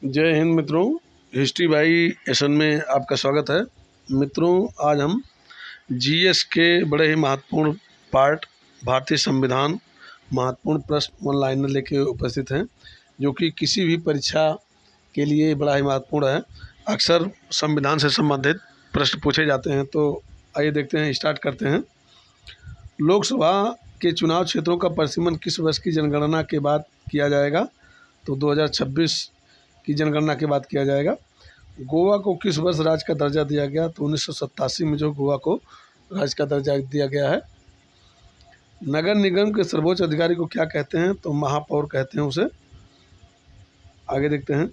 जय हिंद मित्रों। History by एसन में आपका स्वागत है। मित्रों, आज हम जीएस के बड़े ही महत्वपूर्ण पार्ट भारतीय संविधान महत्वपूर्ण प्रश्न वन लाइनर लेके उपस्थित हैं, जो कि किसी भी परीक्षा के लिए बड़ा ही महत्वपूर्ण है। अक्सर संविधान से संबंधित प्रश्न पूछे जाते हैं। तो आइए देखते हैं, स्टार्ट करते हैं। लोकसभा के चुनाव क्षेत्रों का परिसीमन किस वर्ष की जनगणना के बाद किया जाएगा? तो 2026 की जनगणना के बाद किया जाएगा। गोवा को किस वर्ष राज्य का दर्जा दिया गया? तो 1987 में जो गोवा को राज्य का दर्जा दिया गया है। नगर निगम के सर्वोच्च अधिकारी को क्या कहते हैं? तो महापौर कहते हैं उसे। आगे देखते हैं।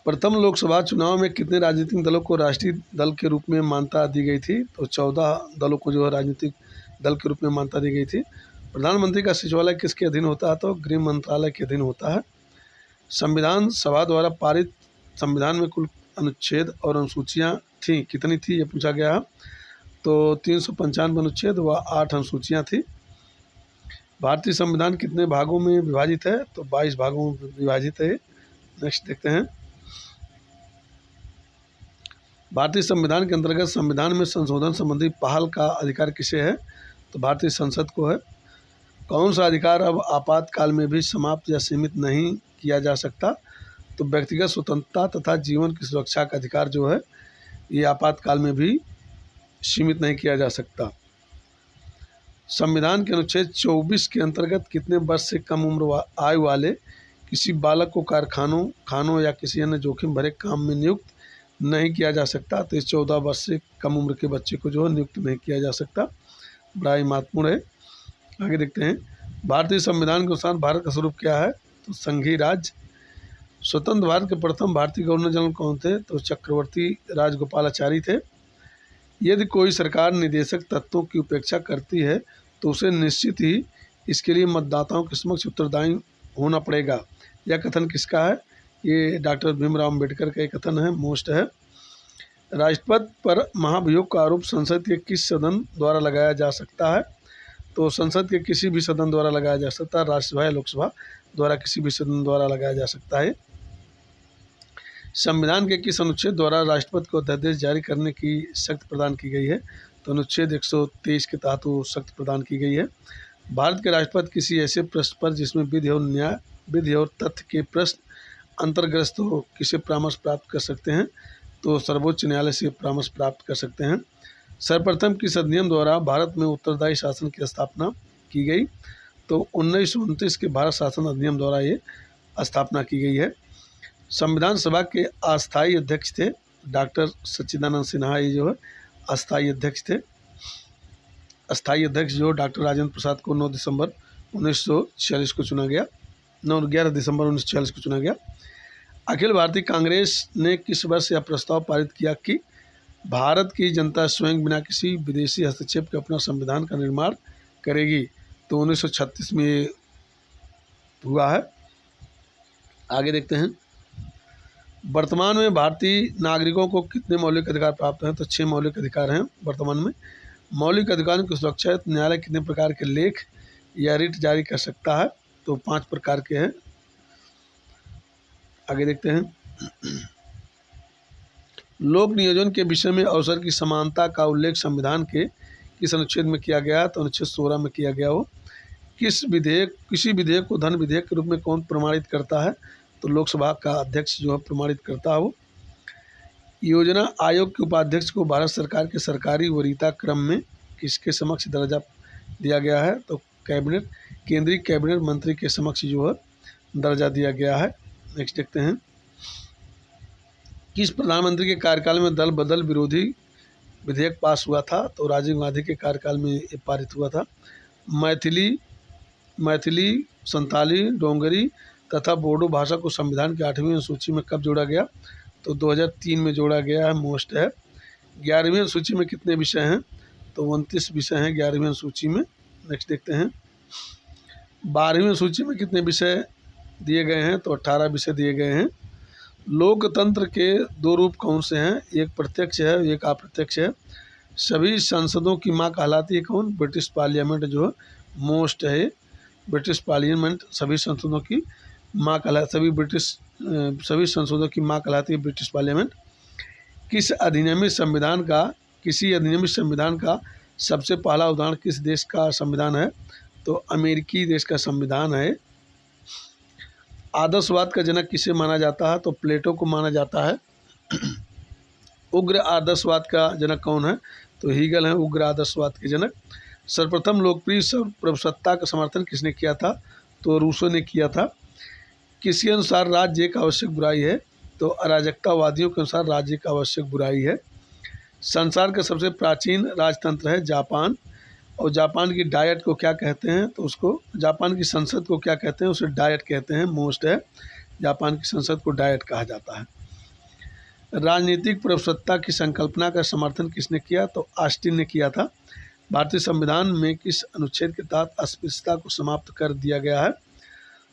प्रथम लोकसभा चुनाव में कितने राजनीतिक दलों को राष्ट्रीय दल के रूप में मान्यता दी गई थी? तो 14 दलों को जो है राजनीतिक दल के रूप में मान्यता दी गई थी। प्रधानमंत्री का सचिवालय किसके अधीन होता है? तो गृह मंत्रालय के अधीन होता है। संविधान सभा द्वारा पारित संविधान में कुल अनुच्छेद और अनुसूचियां थीं, कितनी थी ये पूछा गया है। तो 395 अनुच्छेद व 8 अनुसूचियां थी। भारतीय संविधान कितने भागों में विभाजित है? तो 22 भागों में विभाजित है। नेक्स्ट देखते हैं। भारतीय संविधान के अंतर्गत संविधान में संशोधन संबंधी पहल का अधिकार किसे है? तो भारतीय संसद को है। कौन सा अधिकार अब आपातकाल में भी समाप्त या सीमित नहीं किया जा सकता? तो व्यक्तिगत स्वतंत्रता तथा जीवन की सुरक्षा का अधिकार जो है ये आपातकाल में भी सीमित नहीं किया जा सकता। संविधान के अनुच्छेद 24 के अंतर्गत कितने वर्ष से कम उम्र आयु वाले किसी बालक को कारखानों, खानों या किसी अन्य जोखिम भरे काम में नियुक्त नहीं किया जा सकता। तो इस 14 वर्ष से कम उम्र के बच्चे को जो है नियुक्त नहीं किया जा सकता। बड़ा ही महत्वपूर्ण है। आगे देखते हैं। भारतीय संविधान के अनुसार भारत का स्वरूप क्या है? तो संघीय राज्य। स्वतंत्र भारत के प्रथम भारतीय गवर्नर जनरल कौन थे? तो चक्रवर्ती राजगोपालाचारी थे। यदि कोई सरकार निदेशक तत्वों की उपेक्षा करती है तो उसे निश्चित ही इसके लिए मतदाताओं के समक्ष उत्तरदायी होना पड़ेगा। यह कथन किसका है? ये डॉक्टर भीमराव अम्बेडकर का एक कथन है, मोस्ट है। राष्ट्रपति पर महाभियोग का आरोप संसद के किस सदन द्वारा लगाया जा सकता है? तो संसद के किसी भी सदन द्वारा लगाया जा सकता है। राज्यसभा या लोकसभा द्वारा किसी भी सदन द्वारा लगाया जा सकता है। संविधान के किस अनुच्छेद द्वारा राष्ट्रपति को अध्यादेश जारी करने की शक्ति प्रदान की गई है? तो अनुच्छेद 123 के तहत वो शक्ति प्रदान की गई है। भारत के राष्ट्रपति किसी ऐसे प्रश्न पर जिसमें विधि और तथ्य के प्रश्न अंतर्ग्रस्त हो किसे परामर्श प्राप्त कर सकते हैं? तो सर्वोच्च न्यायालय से परामर्श प्राप्त कर सकते हैं। सर्वप्रथम किस अधिनियम द्वारा भारत में उत्तरदायी शासन की स्थापना की गई? तो 1929 के भारत शासन अधिनियम द्वारा ये स्थापना की गई है। संविधान सभा के अस्थायी अध्यक्ष थे डॉक्टर सच्चिदानंद सिन्हा। ये जो है अस्थायी अध्यक्ष थे। अस्थायी अध्यक्ष जो डॉक्टर राजेंद्र प्रसाद को 9 दिसंबर 1946 को चुना गया। 11 दिसंबर 1946 को चुना गया। अखिल भारतीय कांग्रेस ने किस वर्ष यह प्रस्ताव पारित किया कि भारत की जनता स्वयं बिना किसी विदेशी हस्तक्षेप के अपना संविधान का निर्माण करेगी? तो 1936 में ये हुआ है। आगे देखते हैं। वर्तमान में भारतीय नागरिकों को कितने मौलिक अधिकार प्राप्त हैं? तो 6 मौलिक अधिकार हैं वर्तमान में। मौलिक अधिकारों की सुरक्षा हेतु न्यायालय कितने प्रकार के लेख या रिट जारी कर सकता है? तो 5 प्रकार के हैं। आगे देखते हैं। लोक नियोजन के विषय में अवसर की समानता का उल्लेख संविधान के किस अनुच्छेद में किया गया? तो अनुच्छेद 16 में किया गया हो। किसी विधेयक को धन विधेयक के रूप में कौन प्रमाणित करता है? तो लोकसभा का अध्यक्ष जो है प्रमाणित करता है वो। योजना आयोग के उपाध्यक्ष को भारत सरकार के सरकारी वरीयता क्रम में किसके समक्ष दर्जा दिया गया है? तो केंद्रीय कैबिनेट मंत्री के समक्ष जो है दर्जा दिया गया है। नेक्स्ट देखते हैं। किस प्रधानमंत्री के कार्यकाल में दल बदल विरोधी विधेयक पास हुआ था? तो राजीव गांधी के कार्यकाल में ये पारित हुआ था। मैथिली, संताली, डोंगरी तथा बोडो भाषा को संविधान की 8वीं अनुसूची में कब जोड़ा गया? तो 2003 में जोड़ा गया है, मोस्ट है। 11वीं अनुसूची में कितने विषय हैं? तो 29 विषय हैं 11वीं अनुसूची में। नेक्स्ट देखते हैं। 12वीं अनुसूची में कितने विषय दिए गए हैं? तो 18 विषय दिए गए हैं। लोकतंत्र के 2 रूप कौन से हैं? एक प्रत्यक्ष है, एक अप्रत्यक्ष है। सभी संसदों की माँ कहलाती है कौन? ब्रिटिश पार्लियामेंट जो है मोस्ट है। ब्रिटिश पार्लियामेंट सभी संसदों की माँ कहला सभी संसदों की माँ कहलाती है ब्रिटिश पार्लियामेंट। किसी अधिनियमित संविधान का सबसे पहला उदाहरण किस देश का संविधान है? तो अमेरिकी देश का संविधान है। आदर्शवाद का जनक किसे माना जाता है? तो प्लेटो को माना जाता है। उग्र आदर्शवाद का जनक कौन है? तो हीगल है उग्र आदर्शवाद के जनक। सर्वप्रथम लोकप्रिय सर्वप्रभुसत्ता का समर्थन किसने किया था? तो रूसो ने किया था। किसके अनुसार राज्य एक आवश्यक बुराई है? तो अराजकतावादियों के अनुसार राज्य एक आवश्यक बुराई है। संसार का सबसे प्राचीन राजतंत्र है जापान, और जापान की डायट को क्या कहते हैं? तो उसको जापान की संसद को क्या कहते हैं? उसे डायट कहते हैं। मोस्ट है, जापान की संसद को डायट कहा जाता है। राजनीतिक प्रभुसत्ता की संकल्पना का समर्थन किसने किया? तो ऑस्टिन ने किया था। भारतीय संविधान में किस अनुच्छेद के तहत अस्पृश्यता को समाप्त कर दिया गया है?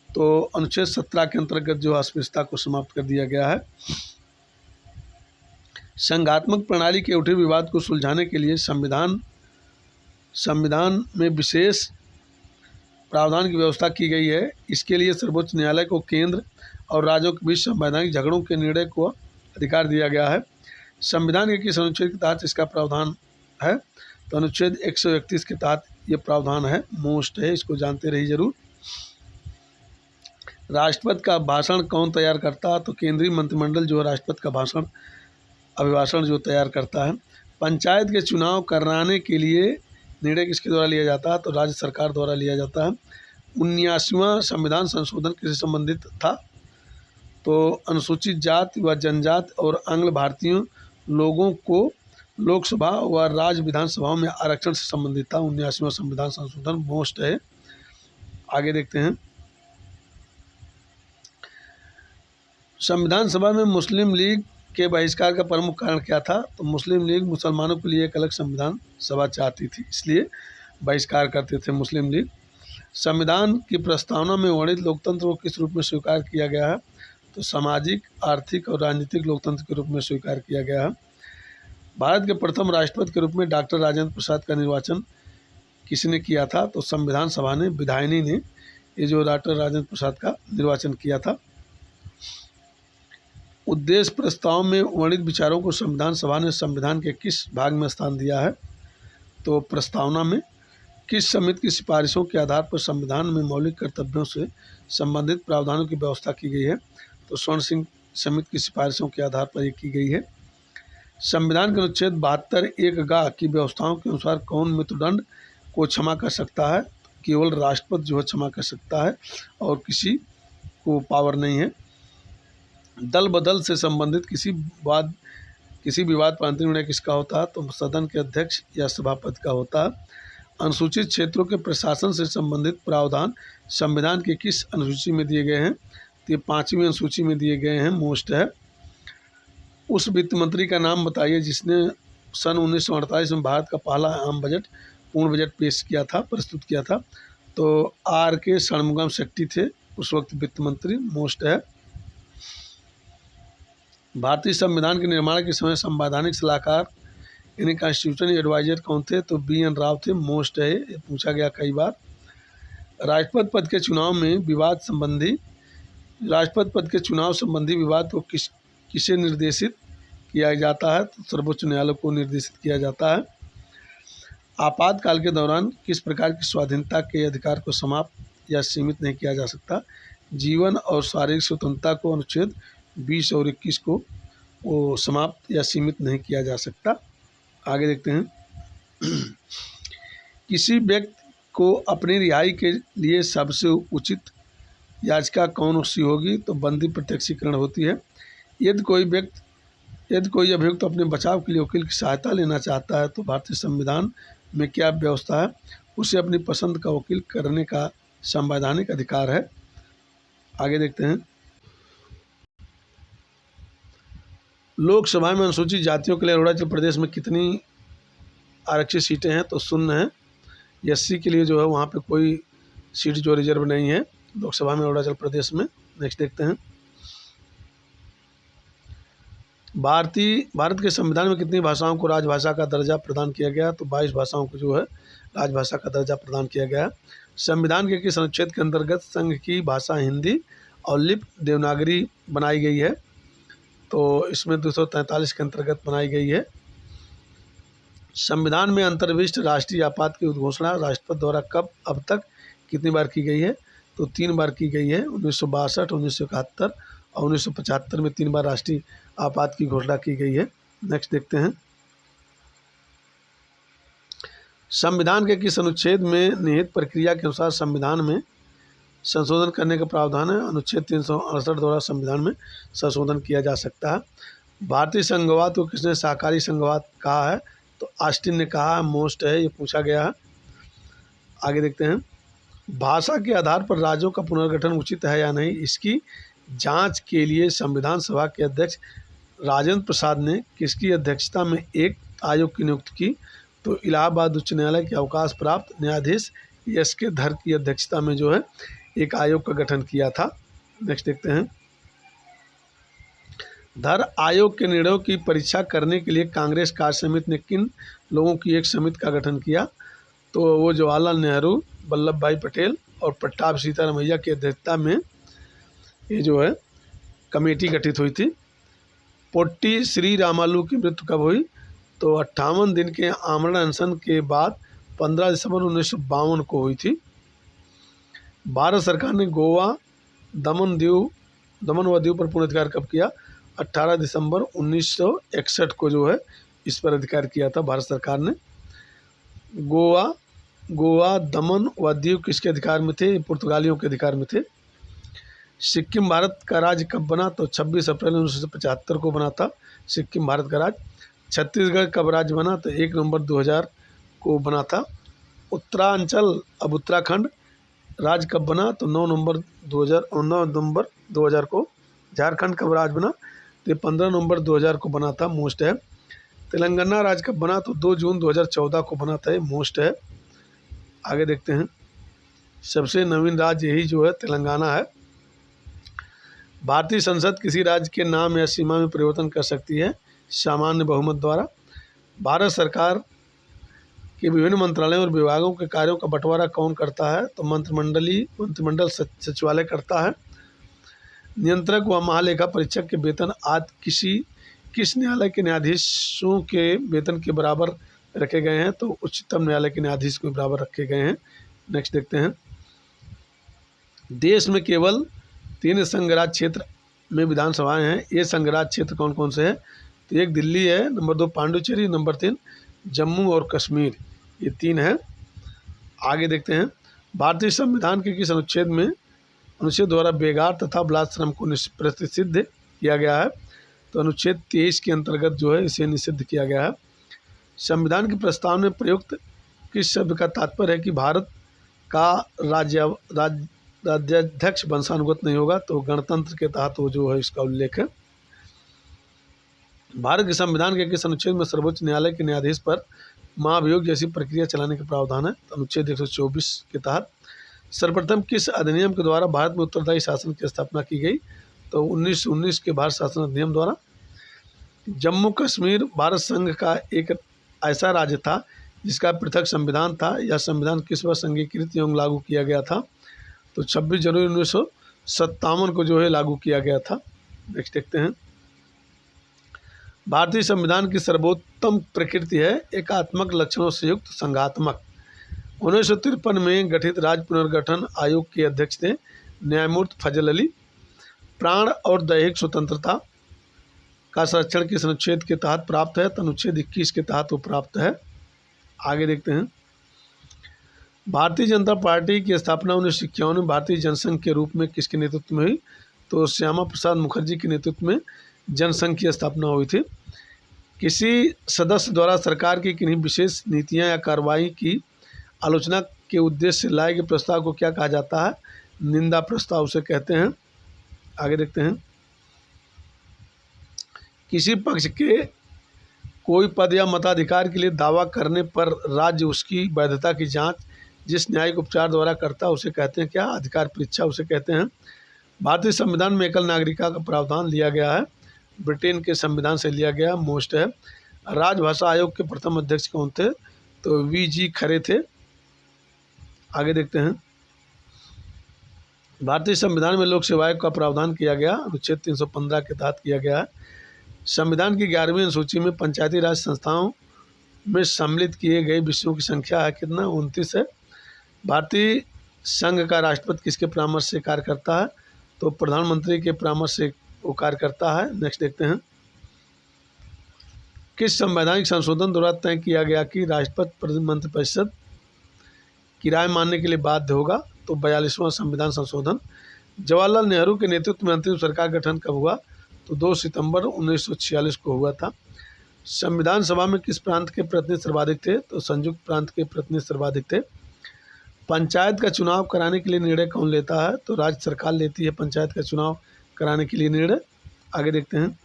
तो अनुच्छेद 17 के अंतर्गत जो अस्पृश्यता को समाप्त कर दिया गया है। संघात्मक प्रणाली के उठे विवाद को सुलझाने के लिए संविधान में विशेष प्रावधान की व्यवस्था की गई है। इसके लिए सर्वोच्च न्यायालय को केंद्र और राज्यों के बीच संवैधानिक झगड़ों के निर्णय को अधिकार दिया गया है। संविधान के किस अनुच्छेद के तहत इसका प्रावधान है? तो अनुच्छेद 131 के तहत ये प्रावधान है। मोस्ट है, इसको जानते रहिए जरूर। राष्ट्रपति का भाषण कौन तैयार करता है? तो केंद्रीय मंत्रिमंडल जो है राष्ट्रपति का भाषण अभिभाषण जो तैयार करता है। पंचायत के चुनाव कराने के लिए निर्णय किसके द्वारा लिया जाता है? तो राज्य सरकार द्वारा लिया जाता है। 79वां संविधान संशोधन किससे संबंधित था? तो अनुसूचित जाति व जनजाति और आंग्ल भारतीय लोगों को लोकसभा व राज्य विधानसभाओं में आरक्षण से संबंधित था। 79वां संविधान संशोधन मोस्ट है। आगे देखते हैं। संविधान सभा में मुस्लिम लीग के बहिष्कार का प्रमुख कारण क्या था? तो मुस्लिम लीग मुसलमानों के लिए एक अलग संविधान सभा चाहती थी, इसलिए बहिष्कार करते थे मुस्लिम लीग। संविधान की प्रस्तावना में वर्णित लोकतंत्र को किस रूप में स्वीकार किया गया है? तो सामाजिक, आर्थिक और राजनीतिक लोकतंत्र के रूप में स्वीकार किया गया है। भारत के प्रथम राष्ट्रपति के रूप में डॉक्टर राजेंद्र प्रसाद का निर्वाचन किसने किया था? तो संविधान सभा ने, विधायिनी ने, ये जो डॉक्टर राजेंद्र प्रसाद का निर्वाचन किया था। उद्देश्य प्रस्ताव में वर्णित विचारों को संविधान सभा ने संविधान के किस भाग में स्थान दिया है? तो प्रस्तावना में। किस समिति की सिफारिशों के आधार पर संविधान में मौलिक कर्तव्यों से संबंधित प्रावधानों की व्यवस्था की गई है? तो स्वर्ण सिंह समिति की सिफारिशों के आधार पर ये की गई है। संविधान के अनुच्छेद 72(1) की व्यवस्थाओं के अनुसार कौन मृत्युदंड को क्षमा कर सकता है? केवल राष्ट्रपति जो है क्षमा कर सकता है और किसी को पावर नहीं है। दल बदल से संबंधित किसी विवाद पर अंतिम निर्णय किसका होता है? तो सदन के अध्यक्ष या सभापति का होता है। अनुसूचित क्षेत्रों के प्रशासन से संबंधित प्रावधान संविधान की किस अनुसूची में दिए गए हैं? तो ये 5वीं अनुसूची में दिए गए हैं। मोस्ट है। उस वित्त मंत्री का नाम बताइए जिसने सन 1948 में भारत का पहला आम बजट, पूर्ण बजट पेश किया था, प्रस्तुत किया था। तो R.K. षणमुगम शेट्टी थे उस वक्त वित्त मंत्री। मोस्ट है। भारतीय संविधान के निर्माण के समय संवैधानिक सलाहकार यानी कॉन्स्टिट्यूशन एडवाइजर कौन थे? तो B.N. राव थे। मोस्ट है, ये पूछा गया कई बार। राष्ट्रपति पद के चुनाव संबंधी विवाद को किसे निर्देशित किया जाता है? तो सर्वोच्च न्यायालय को निर्देशित किया जाता है। आपातकाल के दौरान किस प्रकार की स्वाधीनता के अधिकार को समाप्त या सीमित नहीं किया जा सकता? जीवन और शारीरिक स्वतंत्रता को अनुच्छेद 20 और 21 को वो समाप्त या सीमित नहीं किया जा सकता। आगे देखते हैं। किसी व्यक्ति को अपनी रिहाई के लिए सबसे उचित याचिका कौन सी होगी? तो बंदी प्रत्यक्षीकरण होती है। यदि कोई अभियुक्त अपने बचाव के लिए वकील की सहायता लेना चाहता है तो भारतीय संविधान में क्या व्यवस्था है? उसे अपनी पसंद का वकील करने का संवैधानिक अधिकार है। आगे देखते हैं। लोकसभा में अनुसूचित जातियों के लिए अरुणाचल प्रदेश में कितनी आरक्षित सीटें हैं? तो 0 हैं। SC के लिए जो है वहाँ पे कोई सीट जो रिजर्व नहीं है लोकसभा में अरुणाचल प्रदेश में। नेक्स्ट देखते हैं। भारत के संविधान में कितनी भाषाओं को राजभाषा का दर्जा प्रदान किया गया? तो 22 भाषाओं को जो है राजभाषा का दर्जा प्रदान किया गया है। संविधान के किस अनुच्छेद के अंतर्गत संघ की भाषा हिंदी और लिपि देवनागरी बनाई गई है। तो इसमें 243 के अंतर्गत बनाई गई है। संविधान में अंतर्विष्ट राष्ट्रीय आपात की उद्घोषणा राष्ट्रपति द्वारा कब अब तक कितनी बार की गई है? तो 3 बार की गई है। 1962, 1971 और 1975 में 3 बार राष्ट्रीय आपात की घोषणा की गई है। नेक्स्ट देखते हैं, संविधान के किस अनुच्छेद में निहित प्रक्रिया के अनुसार संविधान में संशोधन करने का प्रावधान है? अनुच्छेद 368 द्वारा संविधान में संशोधन किया जा सकता है। भारतीय संघवाद को किसने शाकाहारी संघवाद कहा है? तो ऑस्टिन ने कहा है। मोस्ट है, ये पूछा गया है। आगे देखते हैं, भाषा के आधार पर राज्यों का पुनर्गठन उचित है या नहीं, इसकी जांच के लिए संविधान सभा के अध्यक्ष राजेंद्र प्रसाद ने किसकी अध्यक्षता में एक आयोग की नियुक्ति की? तो इलाहाबाद उच्च न्यायालय के अवकाश प्राप्त न्यायाधीश एस के धर की अध्यक्षता में जो है एक आयोग का गठन किया था। नेक्स्ट देखते हैं, धर आयोग के निर्णयों की परीक्षा करने के लिए कांग्रेस कार्य समिति ने किन लोगों की एक समिति का गठन किया? तो वो जवाहरलाल नेहरू, वल्लभ भाई पटेल और पट्टाभी सीतारामैया की अध्यक्षता में ये जो है कमेटी गठित हुई थी। पोट्टी श्री रामालू की मृत्यु कब हुई? तो 58 दिन के आमरण अनशन के बाद 15 दिसंबर 1952 को हुई थी। भारत सरकार ने गोवा, दमन व दीव पर पूर्ण अधिकार कब किया? 18 दिसंबर 1961 को जो है इस पर अधिकार किया था भारत सरकार ने। गोवा, दमन व दीव किसके अधिकार में थे? पुर्तगालियों के अधिकार में थे। सिक्किम भारत का राज्य कब बना? तो 26 अप्रैल 1975 को बना था सिक्किम भारत का राज्य। छत्तीसगढ़ कब राज्य बना? तो 1 नवंबर 2000 को बना था। उत्तरांचल अब उत्तराखंड राज्य कब बना? तो 9 नवंबर 2000 को। झारखंड कब राज्य बना? तो 15 नवंबर 2000 को बना था। मोस्ट है। तेलंगाना राज्य कब बना? तो 2 जून 2014 को बना था। मोस्ट है। आगे देखते हैं, सबसे नवीन राज्य यही जो है तेलंगाना है। भारतीय संसद किसी राज्य के नाम या सीमा में परिवर्तन कर सकती है सामान्य बहुमत द्वारा। भारत सरकार के विभिन्न मंत्रालयों और विभागों के कार्यों का बंटवारा कौन करता है? तो मंत्रिमंडल सचिवालय करता है। नियंत्रक व महालेखा परीक्षक के वेतन आदि किस न्यायालय के न्यायाधीशों के वेतन के बराबर रखे गए हैं? तो उच्चतम न्यायालय के न्यायाधीश के बराबर रखे गए हैं। नेक्स्ट देखते हैं, देश में केवल 3 संघराज क्षेत्र में विधानसभाएं हैं। ये संघराज क्षेत्र कौन कौन से हैं? तो 1 दिल्ली है, नंबर 2 पांडुचेरी, नंबर 3 जम्मू और कश्मीर, ये 3 हैं। आगे देखते हैं, भारतीय संविधान के किस अनुच्छेद द्वारा बेगार तथा बलात्श्रम को प्रतिषिद्ध किया गया है? तो अनुच्छेद 23 के अंतर्गत जो है इसे निषिद्ध किया गया है। संविधान के प्रस्ताव में प्रयुक्त किस शब्द का तात्पर्य है कि भारत का राज्याध्यक्ष वंशानुगत नहीं होगा? तो गणतंत्र के तहत वो जो है इसका उल्लेख है। भारत के संविधान के किस अनुच्छेद में सर्वोच्च न्यायालय के न्यायाधीश पर महाभियोग जैसी प्रक्रिया चलाने का प्रावधान है? तो अनुच्छेद 124 के तहत। सर्वप्रथम किस अधिनियम के द्वारा भारत में उत्तरदायी शासन की स्थापना की गई? तो 1919 के भारत शासन अधिनियम द्वारा। जम्मू कश्मीर भारत संघ का एक ऐसा राज्य था जिसका पृथक संविधान था। यह संविधान किस वर्ष अंगीकृत एवं लागू किया गया था? तो 26 जनवरी 1957 को जो है लागू किया गया था। नेक्स्ट देखते हैं, भारतीय संविधान की सर्वोत्तम प्रकृति है एकात्मक लक्षणों से युक्त संघात्मक। 1953 में गठित राज्य पुनर्गठन आयोग के अध्यक्ष थे न्यायमूर्ति फजल अली। प्राण और दैहिक स्वतंत्रता का संरक्षण किस अनुच्छेद के तहत प्राप्त है? तो अनुच्छेद 21 के तहत वो प्राप्त है। आगे देखते हैं, भारतीय जनता पार्टी की स्थापना 1951 में भारतीय जनसंघ के रूप में किसके नेतृत्व में हुई? तो श्यामा प्रसाद मुखर्जी के नेतृत्व में जनसंघ की स्थापना हुई थी। किसी सदस्य द्वारा सरकार की किन्हीं विशेष नीतियां या कार्रवाई की आलोचना के उद्देश्य से लाए गए प्रस्ताव को क्या कहा जाता है? निंदा प्रस्ताव उसे कहते हैं। आगे देखते हैं, किसी पक्ष के कोई पद या मताधिकार के लिए दावा करने पर राज्य उसकी वैधता की जांच जिस न्यायिक उपचार द्वारा करता है उसे कहते हैं क्या? अधिकार परीक्षा उसे कहते हैं। भारतीय संविधान में एकल नागरिकता का प्रावधान लिया गया है, ब्रिटेन के संविधान से लिया गया। मोस्ट है। राजभाषा आयोग के प्रथम अध्यक्ष कौन थे? तो वी जी खरे थे। आगे देखते हैं, भारतीय संविधान में लोक सेवा आयोग का प्रावधान किया गया, अनुच्छेद 315 के तहत किया गया है। संविधान की 11वीं अनुसूची में पंचायती राज संस्थाओं में सम्मिलित किए गए विषयों की संख्या है कितना? 29 है। भारतीय संघ का राष्ट्रपति किसके परामर्श से कार्य करता है? तो प्रधानमंत्री के परामर्श से वो कार्य करता है। नेक्स्ट देखते हैं, किस संवैधानिक संशोधन द्वारा तय किया गया कि राष्ट्रपति मंत्रिपरिषद की राय मानने के लिए बाध्य होगा? तो 42वां संविधान संशोधन। जवाहरलाल नेहरू के नेतृत्व में अंतिम सरकार गठन कब हुआ? तो 2 सितंबर 1946 को हुआ था। संविधान सभा में किस प्रांत के प्रतिनिधि सर्वाधिक थे? तो संयुक्त प्रांत के प्रतिनिधि सर्वाधिक थे। पंचायत का चुनाव कराने के लिए निर्णय कौन लेता है? तो राज्य सरकार लेती है पंचायत का चुनाव कराने के लिए निर्णय। आगे देखते हैं,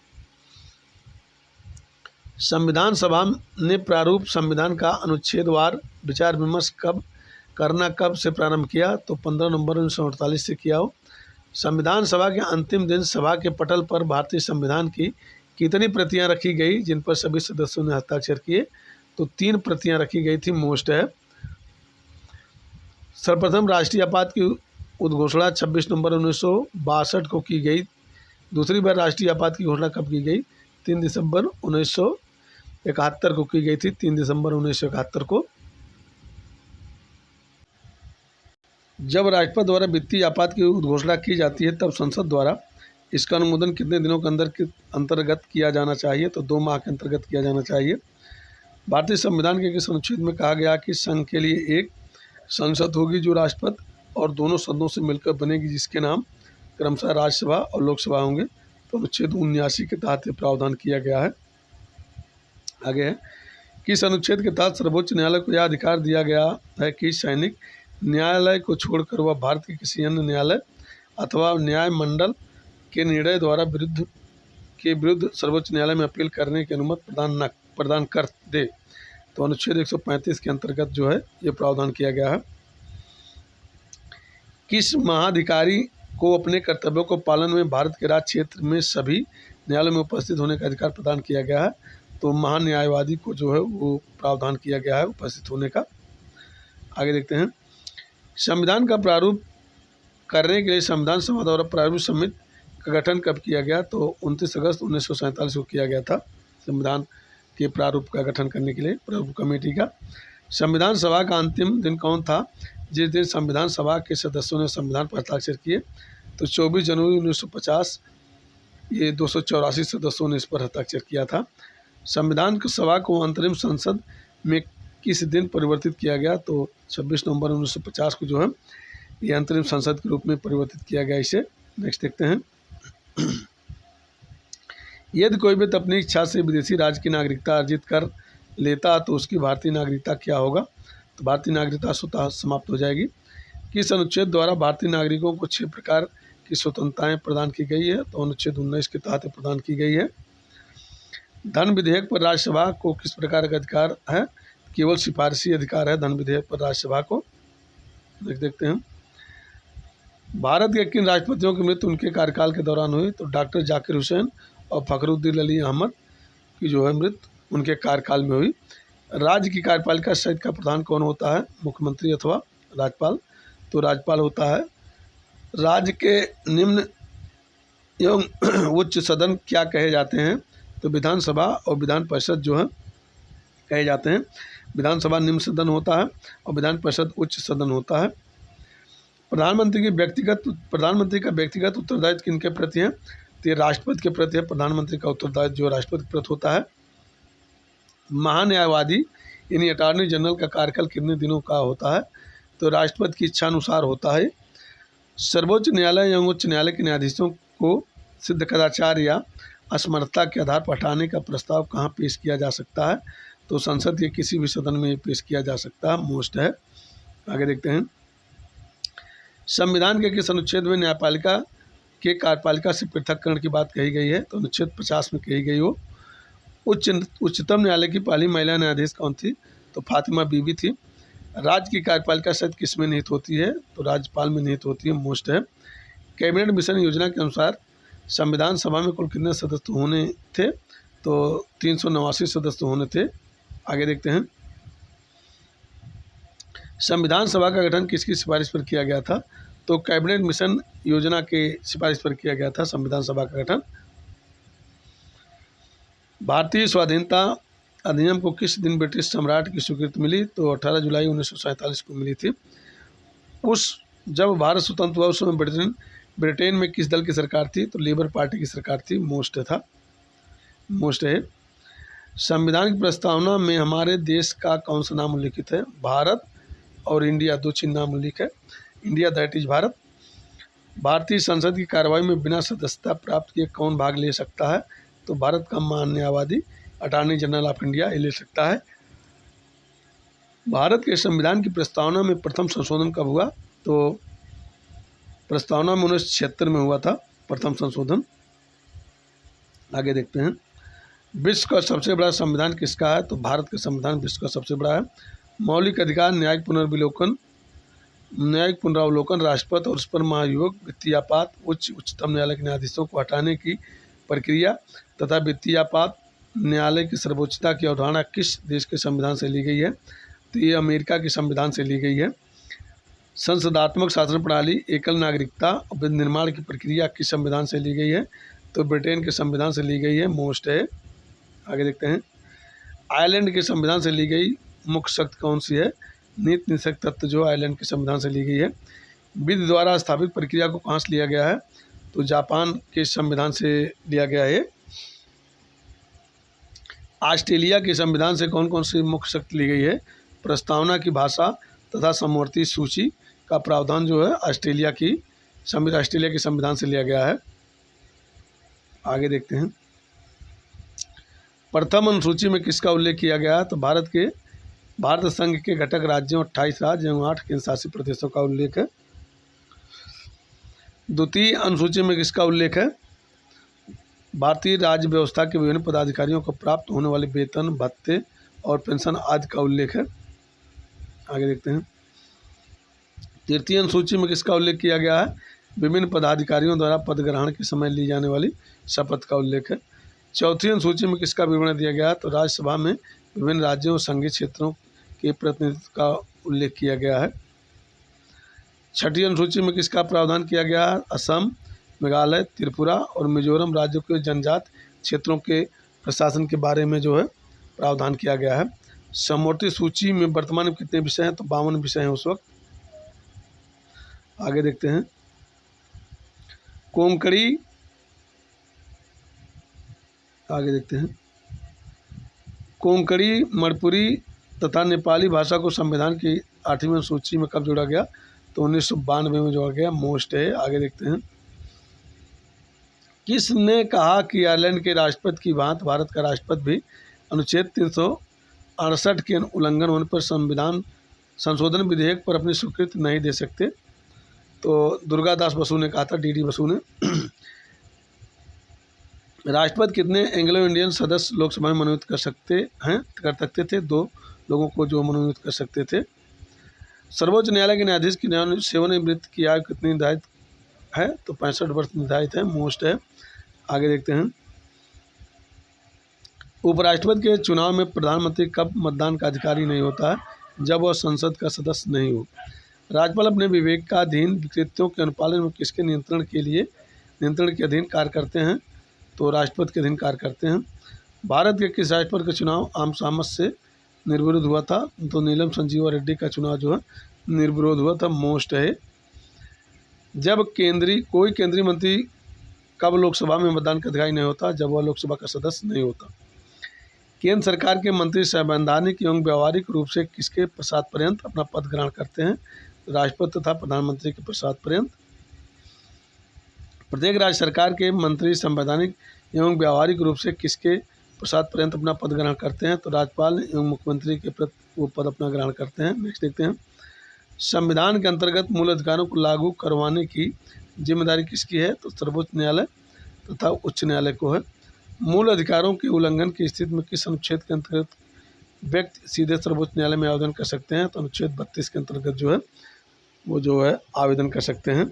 संविधान सभा ने प्रारूप संविधान का अनुच्छेदवार विचार विमर्श कब से प्रारंभ किया? तो 15 नवंबर 1948 से किया हो। संविधान सभा के अंतिम दिन सभा के पटल पर भारतीय संविधान की कितनी प्रतियां रखी गई जिन पर सभी सदस्यों ने हस्ताक्षर किए? तो 3 प्रतियां रखी गई थी। मोस्ट है। सर्वप्रथम राष्ट्रीय आपात की उद्घोषणा 26 नवंबर 1962 को की गई। दूसरी बार राष्ट्रीय आपात की घोषणा कब की गई? 3 दिसंबर 1971 को की गई थी। 3 दिसंबर 1971 को। जब राष्ट्रपति द्वारा वित्तीय आपात की उद्घोषणा की जाती है तब संसद द्वारा इसका अनुमोदन कितने दिनों के अंतर्गत किया जाना चाहिए? तो 2 माह के अंतर्गत किया जाना चाहिए। भारतीय संविधान के किस अनुच्छेद में कहा गया कि संघ के लिए एक संसद होगी जो राष्ट्रपति और दोनों सदनों से मिलकर बनेगी, जिसके नाम क्रमशः राज्यसभा और लोकसभा होंगे? तो अनुच्छेद 79 के तहत प्रावधान किया गया है। आगे है, किस अनुच्छेद के तहत सर्वोच्च न्यायालय को यह अधिकार दिया गया है कि सैनिक न्यायालय को छोड़कर वह भारत के किसी अन्य न्यायालय अथवा न्याय मंडल के निर्णय द्वारा विरुद्ध सर्वोच्च न्यायालय में अपील करने की अनुमति प्रदान कर दे? तो अनुच्छेद 135 के अंतर्गत जो है ये प्रावधान किया गया है। किस महाधिकारी को अपने कर्तव्यों को पालन में भारत के राज्य क्षेत्र में सभी न्यायालयों में उपस्थित होने का अधिकार प्रदान किया गया है? तो महान्यायवादी को जो है वो प्रावधान किया गया है उपस्थित होने का। आगे देखते हैं, संविधान का प्रारूप करने के लिए संविधान सभा द्वारा प्रारूप समिति का गठन कब किया गया? तो 29 अगस्त 1947 को किया गया था संविधान के प्रारूप का गठन करने के लिए प्रारूप कमेटी का। संविधान सभा का अंतिम दिन कौन था जिस दिन संविधान सभा के सदस्यों ने संविधान पर हस्ताक्षर किए? तो 24 जनवरी 1950। ये 284 सदस्यों ने इस पर हस्ताक्षर किया था। संविधान सभा को अंतरिम संसद में किस दिन परिवर्तित किया गया? तो 26 नवंबर 1950 को जो है ये अंतरिम संसद के रूप में परिवर्तित किया गया इसे। नेक्स्ट देखते हैं, यदि कोई व्यक्ति अपनी इच्छा से विदेशी राज्य की नागरिकता अर्जित कर लेता तो उसकी भारतीय नागरिकता क्या होगा? तो भारतीय नागरिकता स्वतः समाप्त हो जाएगी। किस अनुच्छेद द्वारा भारतीय नागरिकों को 6 प्रकार की स्वतंत्रताएं प्रदान की गई है? तो अनुच्छेद 19 के तहत प्रदान की गई है। धन विधेयक पर राज्यसभा को किस प्रकार का अधिकार है? केवल सिफारिशी अधिकार है धन विधेयक पर राज्यसभा को। देखते हैं, भारत के किन राष्ट्रपतियों की मृत्यु उनके कार्यकाल के दौरान हुई? तो डॉक्टर जाकिर हुसैन और फखरुद्दीन अली अहमद की जो है मृत्यु उनके कार्यकाल में हुई। राज्य की कार्यपालिका सहित का प्रधान कौन होता है? मुख्यमंत्री अथवा राज्यपाल? तो राज्यपाल होता है। राज्य के निम्न एवं उच्च सदन क्या कहे जाते हैं? तो विधानसभा और विधान परिषद जो है कहे जाते हैं। विधानसभा निम्न सदन होता है और विधान परिषद उच्च सदन होता है। प्रधानमंत्री का व्यक्तिगत उत्तरदायित्व किनके प्रति है? तो ये राष्ट्रपति के प्रति है। प्रधानमंत्री का उत्तरदायित्व जो राष्ट्रपति के प्रति होता है। महान्यायवादी यानी अटॉर्नी जनरल का कार्यकाल कितने दिनों का होता है? तो राष्ट्रपति की इच्छा अनुसार होता है। सर्वोच्च न्यायालय एवं उच्च न्यायालय के न्यायाधीशों को सिद्ध कदाचार या असमर्थता के आधार पर हटाने का प्रस्ताव कहाँ पेश किया जा सकता है? तो संसद के किसी भी सदन में पेश किया जा सकता है। मोस्ट है। आगे देखते हैं, संविधान के किस अनुच्छेद में न्यायपालिका के कार्यपालिका से पृथककरण की बात कही गई है? तो अनुच्छेद 50 में कही गई हो। उच्चतम न्यायालय की पहली महिला न्यायाधीश कौन थी? तो फातिमा बीबी थी। राज्य की कार्यपालिका शायद किस में निहित होती है? तो राज्यपाल में निहित होती है। मोस्ट है। कैबिनेट मिशन योजना के अनुसार संविधान सभा में कुल कितने सदस्य होने थे? तो 389 सदस्य होने थे। आगे देखते हैं, संविधान सभा का गठन किसकी सिफारिश पर किया गया था? तो कैबिनेट मिशन योजना के सिफारिश पर किया गया था संविधान सभा का गठन। भारतीय स्वाधीनता अधिनियम को किस दिन ब्रिटिश सम्राट की स्वीकृति मिली? तो 18 जुलाई 1947 को मिली थी। जब भारत स्वतंत्र हुआ उस समय ब्रिटेन में किस दल की सरकार थी? तो लेबर पार्टी की सरकार थी। मोस्ट है। संविधान की प्रस्तावना में हमारे देश का कौन सा नाम उल्लिखित है? भारत और इंडिया, दो चिन्ह नाम उल्लिख है। India that is Bharat. भारतीय संसद की कार्रवाई में बिना सदस्यता प्राप्त किए कौन भाग ले सकता है? तो भारत का महान्यायवादी अटॉर्नी जनरल ऑफ इंडिया ये ले सकता है। भारत के संविधान की प्रस्तावना में प्रथम संशोधन कब हुआ? तो प्रस्तावना में 1976 में हुआ था प्रथम संशोधन। आगे देखते हैं। विश्व का सबसे बड़ा संविधान किसका है? तो भारत का संविधान विश्व का सबसे बड़ा है। मौलिक अधिकार, न्यायिक पुनरावलोकन, राष्ट्रपति और उस पर महाभियोग, वित्तीय आपात, उच्चतम न्यायालय के न्यायाधीशों को हटाने की प्रक्रिया तथा वित्तीय आपात न्यायालय की सर्वोच्चता की अवधारणा किस देश के संविधान से ली गई है? तो ये अमेरिका के संविधान से ली गई है। संसदात्मक शासन प्रणाली, एकल नागरिकता और विनिर्माण की प्रक्रिया किस संविधान से ली गई है? तो ब्रिटेन के संविधान से ली गई है। मोस्ट है। आगे देखते हैं। आयरलैंड के संविधान से ली गई मुख्य शक्ति कौन सी है? नीति निषेध तत्व जो आयरलैंड के संविधान से ली गई है। विधि द्वारा स्थापित प्रक्रिया को कहाँ से लिया गया है? तो जापान के संविधान से लिया गया है। ऑस्ट्रेलिया के संविधान से कौन कौन सी मुख्य शक्ति ली गई है? प्रस्तावना की भाषा तथा समवर्ती सूची का प्रावधान जो है ऑस्ट्रेलिया के संविधान से लिया गया है। आगे देखते हैं। प्रथम अनुसूची में किसका उल्लेख किया गया है? तो भारत संघ के घटक राज्यों 28 राज्य एवं 8 केंद्र शासित प्रदेशों का उल्लेख है। द्वितीय अनुसूची में किसका उल्लेख है? भारतीय राज्य व्यवस्था के विभिन्न पदाधिकारियों को प्राप्त होने वाले वेतन, भत्ते और पेंशन आदि का उल्लेख है। आगे देखते हैं। तृतीय अनुसूची में किसका उल्लेख किया गया है? विभिन्न पदाधिकारियों द्वारा पद ग्रहण के समय ली जाने वाली शपथ का उल्लेख है। चौथी अनुसूची में किसका विवरण दिया गया है? तो राज्यसभा में विभिन्न राज्यों और संघीय क्षेत्रों के प्रतिनिधित्व का उल्लेख किया गया है। छठी अनुसूची में किसका प्रावधान किया गया है? असम, मेघालय, त्रिपुरा और मिजोरम राज्यों के जनजाति क्षेत्रों के प्रशासन के बारे में जो है प्रावधान किया गया है। समवर्ती सूची में वर्तमान में कितने विषय हैं? तो 52 विषय हैं उस वक्त। आगे देखते हैं। कोंकणी, आगे देखते हैं। कोंकणी, मणिपुरी तथा नेपाली भाषा को संविधान की 8वीं अनुसूची में कब जोड़ा गया? तो 1992 में जोड़ा गया। मोस्ट है। आगे देखते हैं। किसने कहा कि आयरलैंड के राष्ट्रपति की भांति भारत का राष्ट्रपति भी अनुच्छेद 368 के उल्लंघन होने पर संविधान संशोधन विधेयक पर अपनी स्वीकृति नहीं दे सकते? तो दुर्गादास बसु ने कहा था, डी बसु ने। राष्ट्रपति कितने एंग्लो इंडियन सदस्य लोकसभा में मनोनीत कर सकते थे? 2 लोगों को जो मनोनीत कर सकते थे। सर्वोच्च न्यायालय के न्यायाधीश की सेवानिवृत्ति की आयु कितनी निर्धारित है? तो 65 वर्ष निर्धारित है। मोस्ट है। आगे देखते हैं। उपराष्ट्रपति के चुनाव में प्रधानमंत्री कब मतदान का अधिकारी नहीं होता है? जब वह संसद का सदस्य नहीं हो। राज्यपाल अपने विवेकाधीन कृत्यों के अनुपालन में किसके नियंत्रण के अधीन कार्य करते हैं? तो राष्ट्रपति के अधीन कार्य करते हैं। भारत के किस राष्ट्रपति का चुनाव आम सहमति से निर्विरोध हुआ था? तो नीलम संजीवा रेड्डी का चुनाव जो है निर्विरोध हुआ था। मोस्ट है। जब कोई केंद्रीय मंत्री कब लोकसभा में मतदान का अधिकारी नहीं होता? जब वह लोकसभा का सदस्य नहीं होता। केंद्र सरकार के मंत्री संवैधानिक एवं व्यावहारिक रूप से किसके पश्चात पर्यंत अपना पद ग्रहण करते हैं? राष्ट्रपति तथा प्रधानमंत्री के पश्चात पर्यंत। प्रत्येक राज्य सरकार के मंत्री संवैधानिक एवं व्यावहारिक रूप से किसके पश्चात पर्यंत अपना पद ग्रहण करते हैं? तो राज्यपाल एवं मुख्यमंत्री के वो पद अपना ग्रहण करते हैं। नेक्स्ट देखते हैं। संविधान के अंतर्गत मूल अधिकारों को लागू करवाने की जिम्मेदारी किसकी है? तो सर्वोच्च न्यायालय तथा उच्च न्यायालय को है। मूल अधिकारों के उल्लंघन की स्थिति में किस अनुच्छेद के अंतर्गत व्यक्ति सीधे सर्वोच्च न्यायालय में आवेदन कर सकते हैं? तो अनुच्छेद 32 के अंतर्गत जो है आवेदन कर सकते हैं।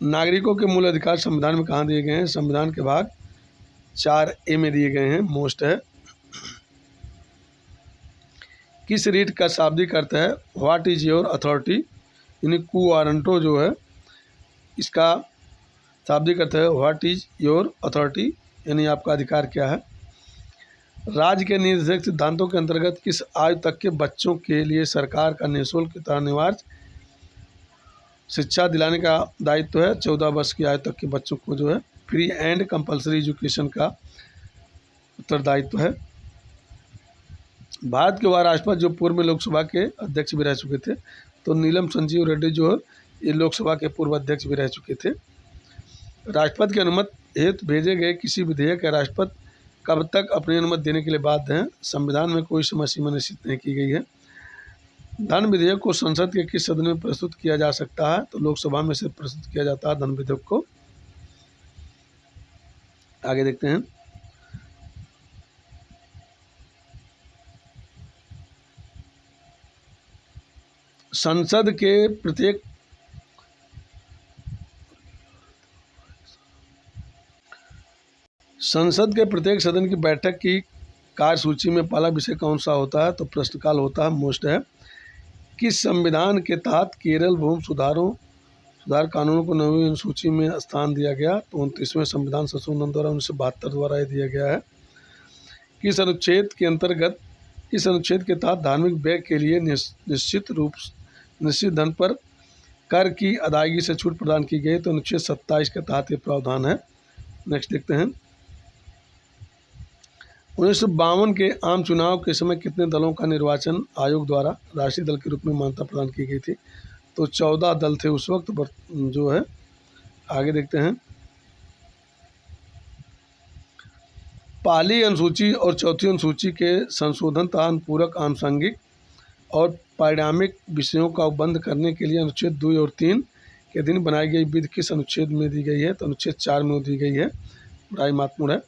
नागरिकों के मूल अधिकार संविधान में कहाँ दिए गए हैं? संविधान के भाग 4A में दिए गए हैं। मोस्ट है। किस रीट का शाब्दिक अर्थ है व्हाट इज योर अथॉरिटी? यानी कुआरंटो जो है इसका शाब्दिक अर्थ है व्हाट इज योर अथॉरिटी, यानी आपका अधिकार क्या है। राज्य के निर्देशक सिद्धांतों के अंतर्गत किस आयु तक के बच्चों के लिए सरकार का निःशुल्क तथा अनिवार्य शिक्षा दिलाने का दायित्व है। 14 वर्ष की आयु तक के बच्चों को जो है फ्री एंड कंपलसरी एजुकेशन का उत्तरदायित्व है। भारत के वह राष्ट्रपति जो पूर्व में लोकसभा के अध्यक्ष भी रह चुके थे, तो नीलम संजीव रेड्डी जो है ये लोकसभा के पूर्व अध्यक्ष भी रह चुके थे। राष्ट्रपति की अनुमति हेतु भेजे गए किसी विधेयक या राष्ट्रपति कब तक अपनी अनुमति देने के लिए बाध्य हैं। संविधान में कोई समय सीमा निश्चित नहीं की गई है। धन विधेयक को संसद के किस सदन में प्रस्तुत किया जा सकता है, तो लोकसभा में से प्रस्तुत किया जाता है धन विधेयक को। आगे देखते हैं। संसद के प्रत्येक सदन की बैठक की कार्यसूची में पहला विषय कौन सा होता है, तो प्रश्नकाल होता है, मोस्ट है। किस संविधान के तहत केरल भूमि सुधार कानून को 9वीं अनुसूची में स्थान दिया गया, तो 29वें संविधान संशोधन द्वारा 1972 द्वारा यह दिया गया है। किस अनुच्छेद के तहत धार्मिक व्यय के लिए निश्चित धन पर कर की अदायगी से छूट प्रदान की गई, तो अनुच्छेद 27 के तहत ये प्रावधान है। नेक्स्ट देखते हैं। 1952 के आम चुनाव के समय कितने दलों का निर्वाचन आयोग द्वारा राष्ट्रीय दल के रूप में मान्यता प्रदान की गई थी, तो 14 दल थे उस वक्त जो है। आगे देखते हैं। पहली अनुसूची और चौथी अनुसूची के संशोधन तथा अनुपूरक आनुषंगिक और परिणामिक विषयों का उपबंध करने के लिए अनुच्छेद 2 और 3 के अधीन बनाई गई विधि किस अनुच्छेद में दी गई है, तो अनुच्छेद 4 में दी गई है। बड़ा महत्वपूर्ण है।